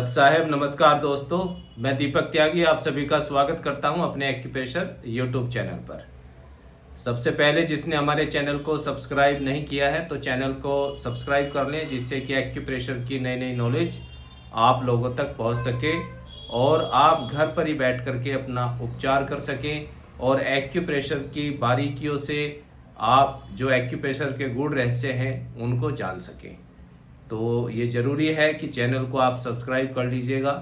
साहब नमस्कार दोस्तों, मैं दीपक त्यागी आप सभी का स्वागत करता हूं अपने एक्यूप्रेशर यूट्यूब चैनल पर। सबसे पहले जिसने हमारे चैनल को सब्सक्राइब नहीं किया है तो चैनल को सब्सक्राइब कर लें, जिससे कि एक्यूप्रेशर की नई नई नॉलेज आप लोगों तक पहुंच सके और आप घर पर ही बैठ करके अपना उपचार कर सकें और एक्यूप्रेशर की बारीकियों से आप जो एक्यूप्रेशर के गूढ़ रहस्य हैं उनको जान सकें। तो ये ज़रूरी है कि चैनल को आप सब्सक्राइब कर लीजिएगा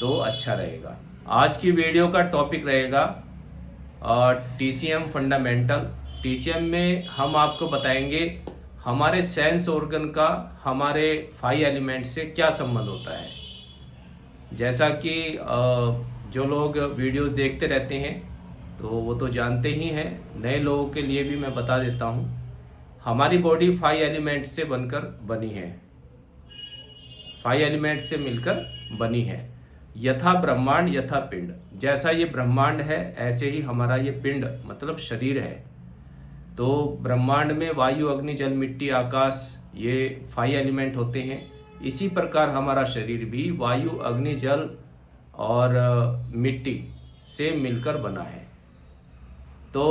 तो अच्छा रहेगा। आज की वीडियो का टॉपिक रहेगा टीसीएम फंडामेंटल। टीसीएम में हम आपको बताएंगे हमारे सेंस ऑर्गन का हमारे 5 एलिमेंट से क्या संबंध होता है। जैसा कि जो लोग वीडियोस देखते रहते हैं तो वो तो जानते ही हैं, नए लोगों के लिए भी मैं बता देता हूँ। हमारी बॉडी 5 एलिमेंट से बनकर बनी है, 5 एलिमेंट से मिलकर बनी है। यथा ब्रह्मांड यथा पिंड, जैसा ये ब्रह्मांड है ऐसे ही हमारा ये पिंड मतलब शरीर है। तो ब्रह्मांड में वायु अग्नि जल मिट्टी आकाश ये 5 एलिमेंट होते हैं। इसी प्रकार हमारा शरीर भी वायु अग्नि जल और मिट्टी से मिलकर बना है। तो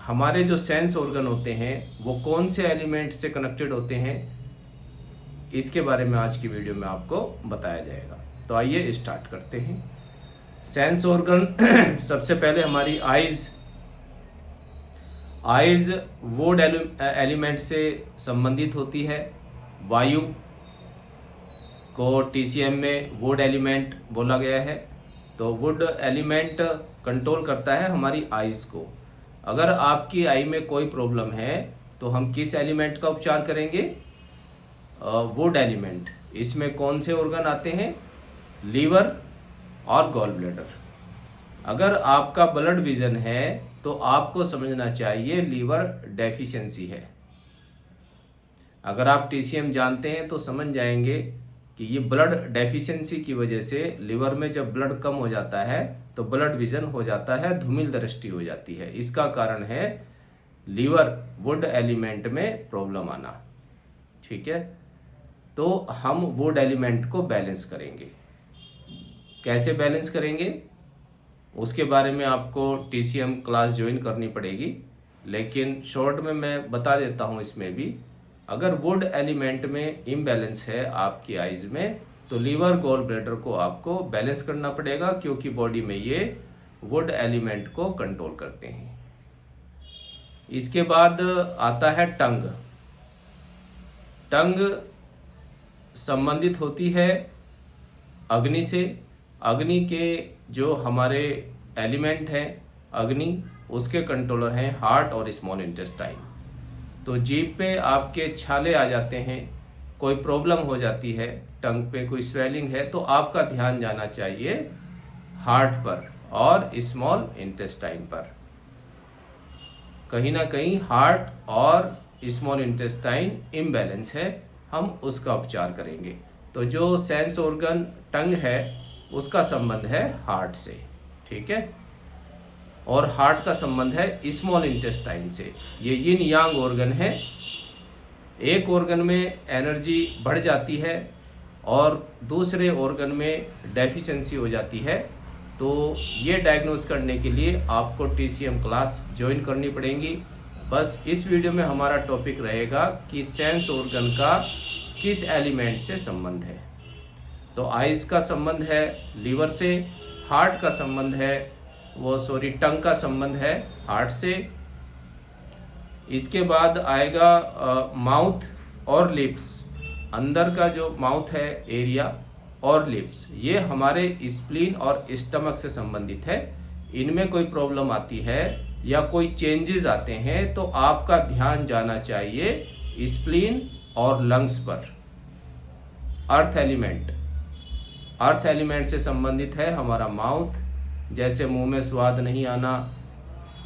हमारे जो सेंस ऑर्गन होते हैं वो कौन से एलिमेंट से कनेक्टेड होते हैं, इसके बारे में आज की वीडियो में आपको बताया जाएगा। तो आइए स्टार्ट करते हैं। सेंस ऑर्गन सबसे पहले हमारी आइज वुड एलिमेंट से संबंधित होती है। वायु को टीसीएम में वुड एलिमेंट बोला गया है। तो वुड एलिमेंट कंट्रोल करता है हमारी आइज को। अगर आपकी आई में कोई प्रॉब्लम है तो हम किस एलिमेंट का उपचार करेंगे? Would element. इसमें कौन से ऑर्गन आते हैं? लीवर और गॉल ब्लैडर। अगर आपका ब्लड विजन है तो आपको समझना चाहिए लीवर डेफिशिएंसी है। अगर आप टीसीएम जानते हैं तो समझ जाएंगे कि ये ब्लड डेफिशिएंसी की वजह से लिवर में जब ब्लड कम हो जाता है तो ब्लड विजन हो जाता है, धूमिल दृष्टि हो जाती है। इसका कारण है लीवर वुड एलिमेंट में प्रॉब्लम आना। ठीक है, तो हम वुड एलिमेंट को बैलेंस करेंगे। कैसे बैलेंस करेंगे उसके बारे में आपको टीसीएम क्लास ज्वाइन करनी पड़ेगी, लेकिन शॉर्ट में मैं बता देता हूँ। इसमें भी अगर वुड एलिमेंट में इम्बैलेंस है आपकी आइज में तो लीवर गॉल ब्लैडर को आपको बैलेंस करना पड़ेगा, क्योंकि बॉडी में ये वुड एलिमेंट को कंट्रोल करते हैं। इसके बाद आता है टंग। टंग संबंधित होती है अग्नि से। अग्नि के जो हमारे एलिमेंट हैं अग्नि, उसके कंट्रोलर हैं हार्ट और स्मॉल इंटेस्टाइन। तो जीभ पे आपके छाले आ जाते हैं, कोई प्रॉब्लम हो जाती है, टंग पे कोई स्वेलिंग है, तो आपका ध्यान जाना चाहिए हार्ट पर और स्मॉल इंटेस्टाइन पर। कहीं ना कहीं हार्ट और स्मॉल इंटेस्टाइन इम्बैलेंस है, हम उसका उपचार करेंगे। तो जो सेंस ऑर्गन टंग है उसका संबंध है हार्ट से। ठीक है, और हार्ट का संबंध है स्मॉल इंटेस्टाइन से। ये यिन यांग ऑर्गन है। एक ऑर्गन में एनर्जी बढ़ जाती है और दूसरे ऑर्गन में डेफिशिएंसी हो जाती है। तो ये डायग्नोस करने के लिए आपको टीसीएम क्लास ज्वाइन करनी पड़ेगी। बस इस वीडियो में हमारा टॉपिक रहेगा कि सेंस ऑर्गन का किस एलिमेंट से संबंध है। तो आइज का संबंध है लीवर से, हार्ट का संबंध है टंग का संबंध है हार्ट से। इसके बाद आएगा माउथ और लिप्स। अंदर का जो माउथ है एरिया और लिप्स, ये हमारे स्प्लीन और स्टमक से संबंधित है। इनमें कोई प्रॉब्लम आती है या कोई चेंजेस आते हैं तो आपका ध्यान जाना चाहिए स्प्लीन और लंग्स पर। अर्थ एलिमेंट से संबंधित है हमारा माउथ। जैसे मुंह में स्वाद नहीं आना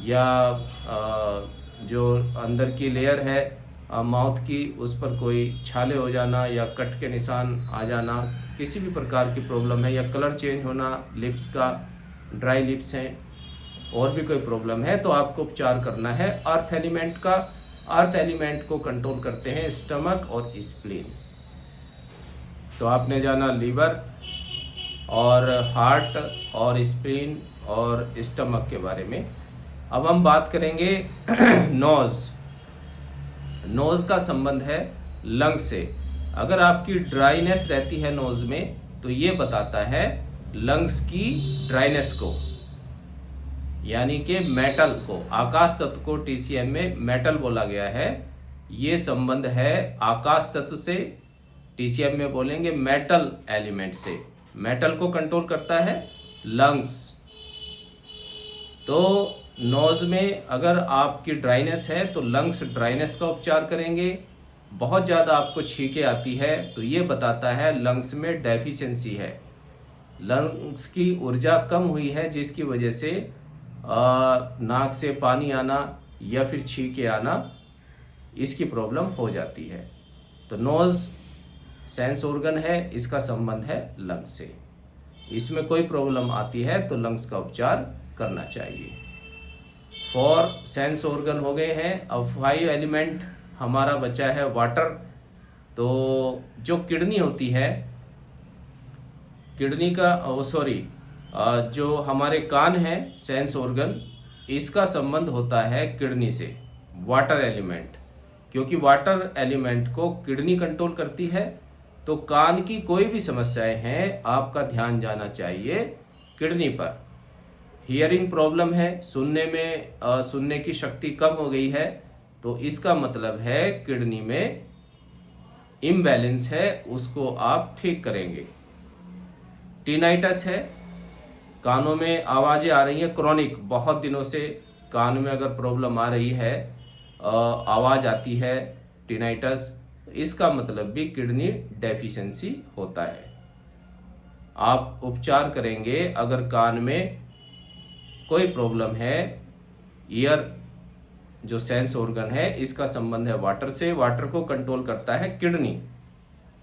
या जो अंदर की लेयर है माउथ की उस पर कोई छाले हो जाना या कट के निशान आ जाना, किसी भी प्रकार की प्रॉब्लम है, या कलर चेंज होना लिप्स का, ड्राई लिप्स हैं, और भी कोई प्रॉब्लम है तो आपको उपचार करना है अर्थ एलिमेंट का। अर्थ एलिमेंट को कंट्रोल करते हैं स्टमक और स्प्लीन। तो आपने जाना लीवर और हार्ट और स्प्लीन और स्टमक के बारे में। अब हम बात करेंगे नोज़। नोज़ का संबंध है लंग से। अगर आपकी ड्राइनेस रहती है नोज़ में तो ये बताता है लंग्स की ड्राइनेस को, यानी कि मेटल को, आकाश तत्व को टीसीएम में मेटल बोला गया है। ये संबंध है आकाश तत्व से, टीसीएम में बोलेंगे मेटल एलिमेंट से। मेटल को कंट्रोल करता है लंग्स। तो नोज में अगर आपकी ड्राइनेस है तो लंग्स ड्राइनेस का उपचार करेंगे। बहुत ज़्यादा आपको छींके आती है तो ये बताता है लंग्स में डेफिशिएंसी है, लंग्स की ऊर्जा कम हुई है, जिसकी वजह से नाक से पानी आना या फिर छींके आना, इसकी प्रॉब्लम हो जाती है। तो नोज़ सेंस ऑर्गन है, इसका संबंध है लंग्स से। इसमें कोई प्रॉब्लम आती है तो लंग्स का उपचार करना चाहिए। 4 सेंस ऑर्गन हो गए हैं। अब 5 एलिमेंट हमारा बचा है वाटर। तो जो किडनी होती है, किडनी का जो हमारे कान है सेंस ऑर्गन, इसका संबंध होता है किडनी से, वाटर एलिमेंट। क्योंकि वाटर एलिमेंट को किडनी कंट्रोल करती है, तो कान की कोई भी समस्याएं हैं आपका ध्यान जाना चाहिए किडनी पर। हियरिंग प्रॉब्लम है, सुनने की शक्ति कम हो गई है, तो इसका मतलब है किडनी में इम्बैलेंस है, उसको आप ठीक करेंगे। टिनाइटस है, कानों में आवाज़ें आ रही हैं क्रॉनिक, बहुत दिनों से कान में अगर प्रॉब्लम आ रही है, आवाज़ आती है, टिनाइटस, इसका मतलब भी किडनी डेफिशिएंसी होता है। आप उपचार करेंगे अगर कान में कोई प्रॉब्लम है। ईयर जो सेंस ऑर्गन है, इसका संबंध है वाटर से, वाटर को कंट्रोल करता है किडनी,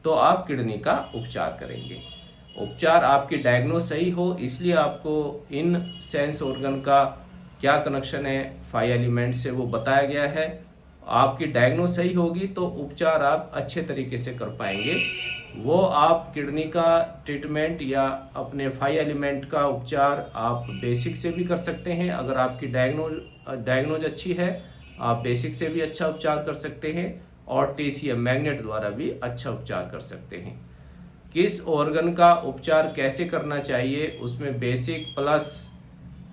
तो आप किडनी का उपचार करेंगे। उपचार आपकी डायग्नोस सही हो, इसलिए आपको इन सेंस ऑर्गन का क्या कनेक्शन है 5 एलिमेंट से वो बताया गया है। आपकी डायग्नोस सही होगी तो उपचार आप अच्छे तरीके से कर पाएंगे। वो आप किडनी का ट्रीटमेंट या अपने 5 एलिमेंट का उपचार आप बेसिक से भी कर सकते हैं। अगर आपकी डायग्नोज अच्छी है, आप बेसिक से भी अच्छा उपचार कर सकते हैं, और टीसीएम मैग्नेट द्वारा भी अच्छा उपचार कर सकते हैं। किस ऑर्गन का उपचार कैसे करना चाहिए, उसमें बेसिक प्लस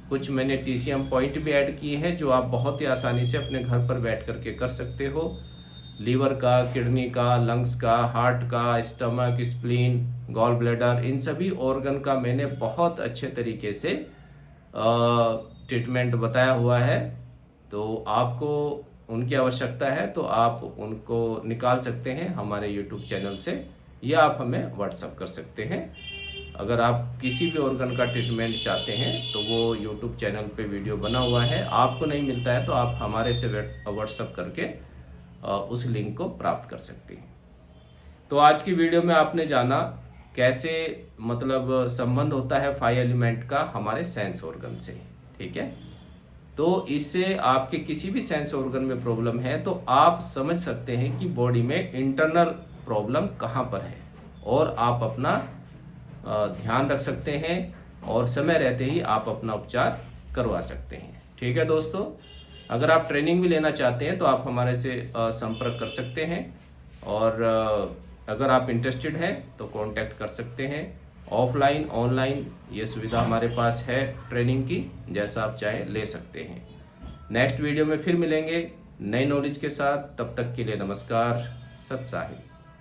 कुछ मैंने टीसीएम पॉइंट भी ऐड किए हैं, जो आप बहुत ही आसानी से अपने घर पर बैठ करके कर सकते हो। लीवर का, किडनी का, लंग्स का, हार्ट का, स्टमक, स्प्लीन, गॉल ब्लैडर, इन सभी ऑर्गन का मैंने बहुत अच्छे तरीके से ट्रीटमेंट बताया हुआ है। तो आपको उनकी आवश्यकता है तो आप उनको निकाल सकते हैं हमारे यूट्यूब चैनल से, या आप हमें व्हाट्सअप कर सकते हैं। अगर आप किसी भी ऑर्गन का ट्रीटमेंट चाहते हैं तो वो यूट्यूब चैनल पे वीडियो बना हुआ है, आपको नहीं मिलता है तो आप हमारे से व्हाट्सअप करके उस लिंक को प्राप्त कर सकते हैं। तो आज की वीडियो में आपने जाना कैसे मतलब संबंध होता है 5 एलिमेंट का हमारे सेंस ऑर्गन से, ठीक है। तो इससे आपके किसी भी सेंस ऑर्गन में प्रॉब्लम है तो आप समझ सकते हैं कि बॉडी में इंटरनल प्रॉब्लम कहाँ पर है, और आप अपना ध्यान रख सकते हैं, और समय रहते ही आप अपना उपचार करवा सकते हैं, ठीक है दोस्तों। अगर आप ट्रेनिंग भी लेना चाहते हैं तो आप हमारे से संपर्क कर सकते हैं, और अगर आप इंटरेस्टेड हैं तो कांटेक्ट कर सकते हैं। ऑफलाइन ऑनलाइन ये सुविधा हमारे पास है ट्रेनिंग की, जैसा आप चाहें ले सकते हैं। नेक्स्ट वीडियो में फिर मिलेंगे नई नॉलेज के साथ, तब तक के लिए नमस्कार, सत साहिब।